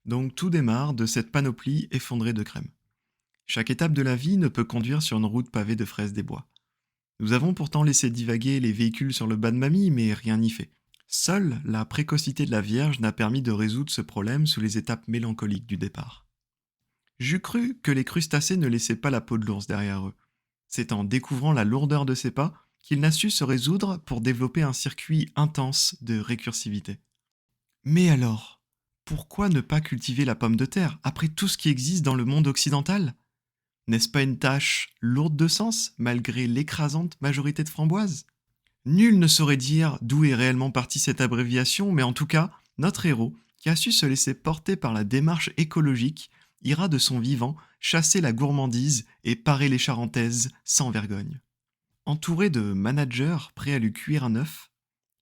Donc tout démarre de cette panoplie effondrée de crème. Chaque étape de la vie ne peut conduire sur une route pavée de fraises des bois. Nous avons pourtant laissé divaguer les véhicules sur le bas de mamie, mais rien n'y fait. Seule la précocité de la Vierge n'a permis de résoudre ce problème sous les étapes mélancoliques du départ. J'eus cru que les crustacés ne laissaient pas la peau de l'ours derrière eux. C'est en découvrant la lourdeur de ses pas qu'il n'a su se résoudre pour développer un circuit intense de récursivité. Mais alors, pourquoi ne pas cultiver la pomme de terre après tout ce qui existe dans le monde occidental? N'est-ce pas une tâche lourde de sens malgré l'écrasante majorité de framboises? Nul ne saurait dire d'où est réellement partie cette abréviation, mais en tout cas, notre héros, qui a su se laisser porter par la démarche écologique, ira de son vivant chasser la gourmandise et parer les charentaises sans vergogne. Entouré de managers prêts à lui cuire un œuf,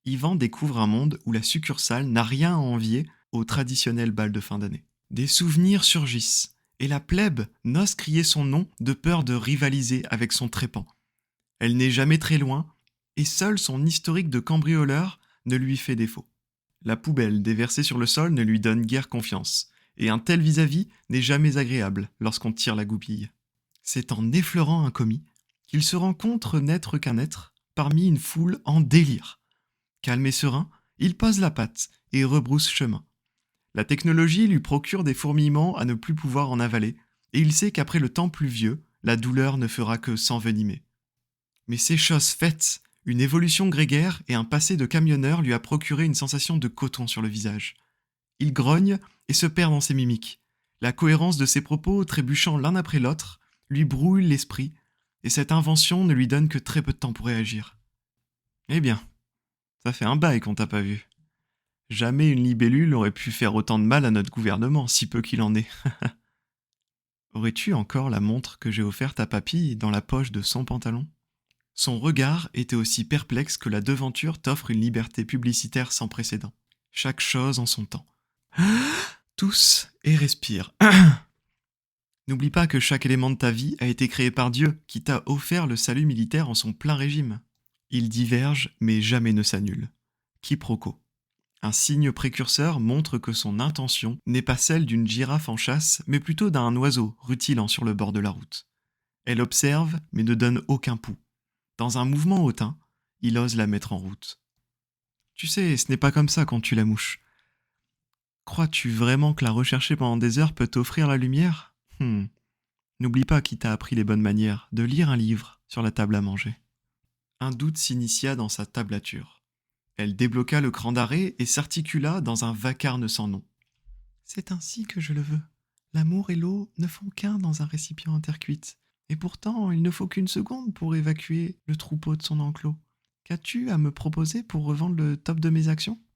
Yvan découvre un monde où la succursale n'a rien à envier au traditionnel bal de fin d'année. Des souvenirs surgissent, et la plèbe n'ose crier son nom de peur de rivaliser avec son trépan. Elle n'est jamais très loin, et seul son historique de cambrioleur ne lui fait défaut. La poubelle déversée sur le sol ne lui donne guère confiance, et un tel vis-à-vis n'est jamais agréable lorsqu'on tire la goupille. C'est en effleurant un commis qu'il se rencontre n'être qu'un être parmi une foule en délire. Calme et serein, il pose la patte et rebrousse chemin. La technologie lui procure des fourmillements à ne plus pouvoir en avaler, et il sait qu'après le temps pluvieux, la douleur ne fera que s'envenimer. Mais c'est chose faite. Une évolution grégaire et un passé de camionneur lui a procuré une sensation de coton sur le visage. Il grogne et se perd dans ses mimiques. La cohérence de ses propos, trébuchant l'un après l'autre, lui brouille l'esprit, et cette invention ne lui donne que très peu de temps pour réagir. Eh bien, ça fait un bail qu'on t'a pas vu. Jamais une libellule aurait pu faire autant de mal à notre gouvernement, si peu qu'il en est. Aurais-tu encore la montre que j'ai offerte à papy dans la poche de son pantalon? Son regard était aussi perplexe que la devanture t'offre une liberté publicitaire sans précédent. Chaque chose en son temps. Tousse et respire. N'oublie pas que chaque élément de ta vie a été créé par Dieu, qui t'a offert le salut militaire en son plein régime. Ils divergent, mais jamais ne s'annulent. Quiproquo. Un signe précurseur montre que son intention n'est pas celle d'une girafe en chasse, mais plutôt d'un oiseau rutilant sur le bord de la route. Elle observe, mais ne donne aucun pouls. Dans un mouvement hautain, il ose la mettre en route. Tu sais, ce n'est pas comme ça qu'on tue la mouche. Crois-tu vraiment que la rechercher pendant des heures peut t'offrir la lumière? N'oublie pas qui t'a appris les bonnes manières, de lire un livre sur la table à manger. Un doute s'initia dans sa tablature. Elle débloqua le cran d'arrêt et s'articula dans un vacarme sans nom. C'est ainsi que je le veux. L'amour et l'eau ne font qu'un dans un récipient en terre cuite. Et pourtant, il ne faut qu'une seconde pour évacuer le troupeau de son enclos. Qu'as-tu à me proposer pour revendre le top de mes actions?